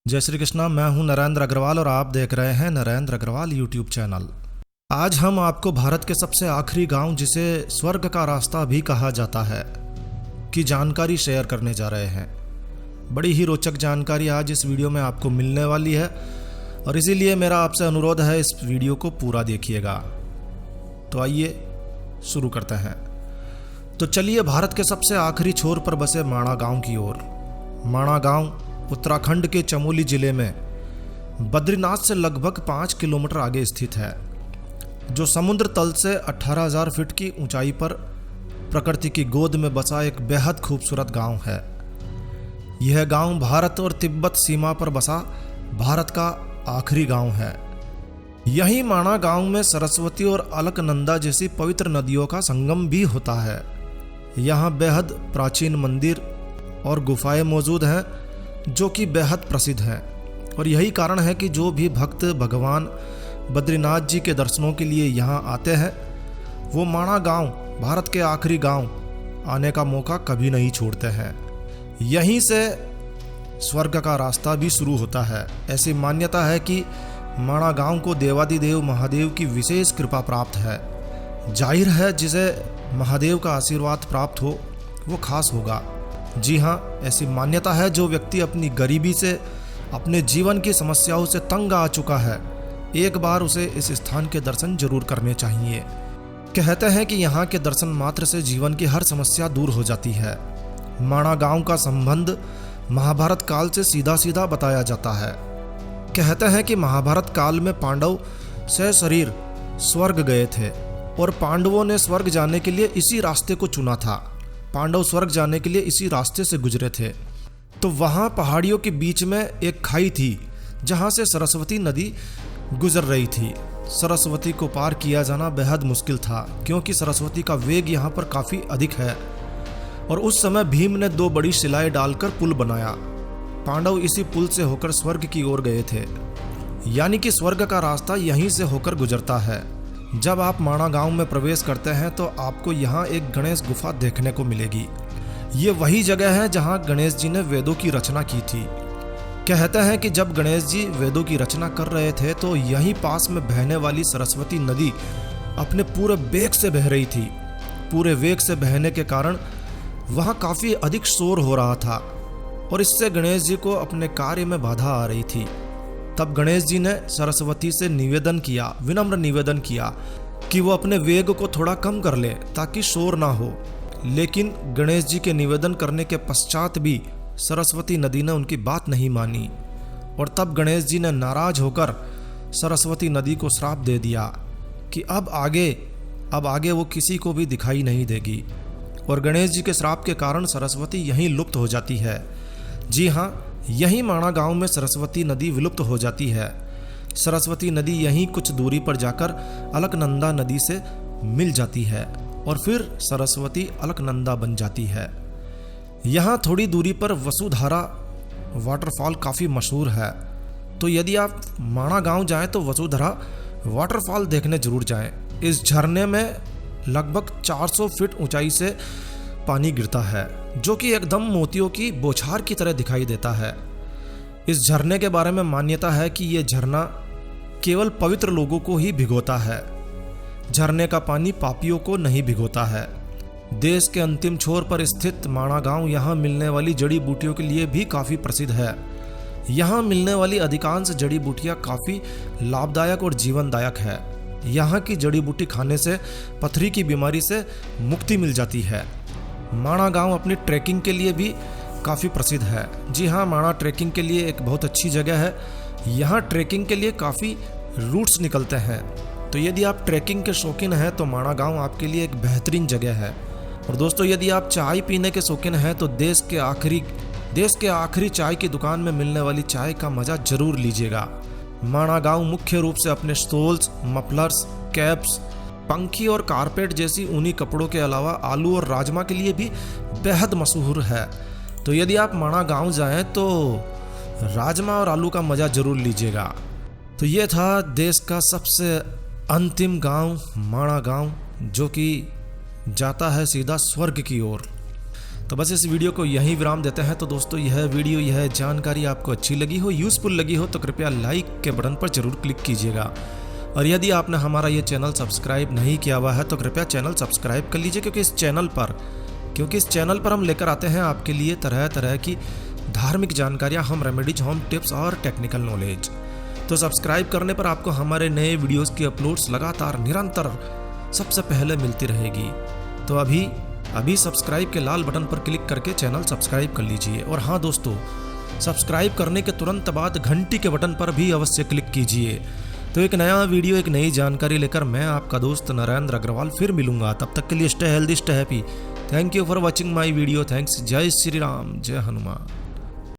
जय श्री कृष्णा। मैं हूं नरेंद्र अग्रवाल और आप देख रहे हैं नरेंद्र अग्रवाल यूट्यूब चैनल। आज हम आपको भारत के सबसे आखिरी गांव, जिसे स्वर्ग का रास्ता भी कहा जाता है, की जानकारी शेयर करने जा रहे हैं। बड़ी ही रोचक जानकारी आज इस वीडियो में आपको मिलने वाली है और इसीलिए मेरा आपसे अनुरोध है, इस वीडियो को पूरा देखिएगा। तो आइए शुरू करते हैं। तो चलिए भारत के सबसे आखिरी छोर पर बसे माणा गांव की ओर। माणा गांव उत्तराखंड के चमोली जिले में बद्रीनाथ से लगभग 5 किलोमीटर आगे स्थित है, जो समुद्र तल से 18,000 फीट की ऊंचाई पर प्रकृति की गोद में बसा एक बेहद खूबसूरत गांव है। यह गांव भारत और तिब्बत सीमा पर बसा भारत का आखिरी गांव है। यही माणा गांव में सरस्वती और अलकनंदा जैसी पवित्र नदियों का संगम भी होता है। यहाँ बेहद प्राचीन मंदिर और गुफाएं मौजूद हैं, जो कि बेहद प्रसिद्ध हैं। और यही कारण है कि जो भी भक्त भगवान बद्रीनाथ जी के दर्शनों के लिए यहाँ आते हैं, वो माणा गांव, भारत के आखिरी गांव, आने का मौका कभी नहीं छोड़ते हैं। यहीं से स्वर्ग का रास्ता भी शुरू होता है। ऐसी मान्यता है कि माणा गांव को देवादिदेव महादेव की विशेष कृपा प्राप्त है। जाहिर है, जिसे महादेव का आशीर्वाद प्राप्त हो वो खास होगा। जी हाँ, ऐसी मान्यता है, जो व्यक्ति अपनी गरीबी से, अपने जीवन की समस्याओं से तंग आ चुका है, एक बार उसे इस स्थान के दर्शन जरूर करने चाहिए। कहते हैं कि यहाँ के दर्शन मात्र से जीवन की हर समस्या दूर हो जाती है। माणा गांव का संबंध महाभारत काल से सीधा सीधा बताया जाता है। कहते हैं कि महाभारत काल में पांडव सशरीर स्वर्ग गए थे और पांडवों ने स्वर्ग जाने के लिए इसी रास्ते को चुना था। पांडव स्वर्ग जाने के लिए इसी रास्ते से गुजरे थे। तो वहाँ पहाड़ियों के बीच में एक खाई थी, जहाँ से सरस्वती नदी गुजर रही थी। सरस्वती को पार किया जाना बेहद मुश्किल था, क्योंकि सरस्वती का वेग यहाँ पर काफ़ी अधिक है। और उस समय भीम ने 2 बड़ी शिलाएं डालकर पुल बनाया। पांडव इसी पुल से होकर स्वर्ग की ओर गए थे। यानी कि स्वर्ग का रास्ता यहीं से होकर गुजरता है। जब आप माणा गांव में प्रवेश करते हैं तो आपको यहाँ एक गणेश गुफा देखने को मिलेगी। ये वही जगह है जहाँ गणेश जी ने वेदों की रचना की थी। कहते हैं कि जब गणेश जी वेदों की रचना कर रहे थे तो यहीं पास में बहने वाली सरस्वती नदी अपने पूरे वेग से बह रही थी। पूरे वेग से बहने के कारण वहाँ काफ़ी अधिक शोर हो रहा था और इससे गणेश जी को अपने कार्य में बाधा आ रही थी। तब गणेश जी ने सरस्वती से निवेदन किया, विनम्र निवेदन किया कि वो अपने वेग को थोड़ा कम कर ले ताकि शोर ना हो। लेकिन गणेश जी के निवेदन करने के पश्चात भी सरस्वती नदी ने उनकी बात नहीं मानी और तब गणेश जी ने नाराज होकर सरस्वती नदी को श्राप दे दिया कि अब आगे वो किसी को भी दिखाई नहीं देगी। और गणेश जी के श्राप के कारण सरस्वती यहीं लुप्त हो जाती है। जी हाँ, यहीं माणा गांव में सरस्वती नदी विलुप्त हो जाती है। सरस्वती नदी यहीं कुछ दूरी पर जाकर अलकनंदा नदी से मिल जाती है और फिर सरस्वती अलकनंदा बन जाती है। यहाँ थोड़ी दूरी पर वसुधारा वाटरफॉल काफ़ी मशहूर है। तो यदि आप माणा गांव जाएं तो वसुधारा वाटरफॉल देखने जरूर जाएं। इस झरने में लगभग 400 फीट ऊंचाई से पानी गिरता है, जो कि एकदम मोतियों की बौछार की तरह दिखाई देता है। इस झरने के बारे में मान्यता है कि यह झरना केवल पवित्र लोगों को ही भिगोता है। झरने का पानी पापियों को नहीं भिगोता है। देश के अंतिम छोर पर स्थित माणा गांव यहाँ मिलने वाली जड़ी बूटियों के लिए भी काफ़ी प्रसिद्ध है। यहाँ मिलने वाली अधिकांश जड़ी बूटियाँ काफ़ी लाभदायक और जीवनदायक है। यहाँ की जड़ी बूटी खाने से पथरी की बीमारी से मुक्ति मिल जाती है। माणा गांव अपनी ट्रैकिंग के लिए भी काफ़ी प्रसिद्ध है। जी हाँ, माणा ट्रैकिंग के लिए एक बहुत अच्छी जगह है। यहाँ ट्रैकिंग के लिए काफ़ी रूट्स निकलते हैं। तो यदि आप ट्रैकिंग के शौकीन हैं तो माणा गांव आपके लिए एक बेहतरीन जगह है। और दोस्तों, यदि आप चाय पीने के शौकीन हैं तो देश के आखिरी चाय की दुकान में मिलने वाली चाय का मज़ा जरूर लीजिएगा। माणा गांव मुख्य रूप से अपने स्टोल्स, मफलर्स, कैप्स, पंखी और कारपेट जैसी ऊनी कपड़ों के अलावा आलू और राजमा के लिए भी बेहद मशहूर है। तो यदि आप माणा गांव जाएं तो राजमा और आलू का मज़ा जरूर लीजिएगा। तो ये था देश का सबसे अंतिम गांव माणा गांव, जो कि जाता है सीधा स्वर्ग की ओर। तो बस इस वीडियो को यहीं विराम देते हैं। तो दोस्तों यह वीडियो, यह जानकारी आपको अच्छी लगी हो, यूज़फुल लगी हो तो कृपया लाइक के बटन पर जरूर क्लिक कीजिएगा। और यदि आपने हमारा ये चैनल सब्सक्राइब नहीं किया हुआ है तो कृपया चैनल सब्सक्राइब कर लीजिए, क्योंकि इस चैनल पर हम लेकर आते हैं आपके लिए तरह तरह की धार्मिक जानकारियाँ, होम रेमेडीज, होम टिप्स और टेक्निकल नॉलेज। तो सब्सक्राइब करने पर आपको हमारे नए वीडियोस की अपलोड्स लगातार निरंतर सबसे पहले मिलती रहेगी। तो अभी सब्सक्राइब के लाल बटन पर क्लिक करके चैनल सब्सक्राइब कर लीजिए। और हाँ दोस्तों, सब्सक्राइब करने के तुरंत बाद घंटी के बटन पर भी अवश्य क्लिक कीजिए। तो एक नया वीडियो, एक नई जानकारी लेकर मैं आपका दोस्त नरेंद्र अग्रवाल फिर मिलूंगा। तब तक के लिए stay healthy, stay happy. Thank you for watching my video. Thanks. जय श्री राम, जय हनुमान।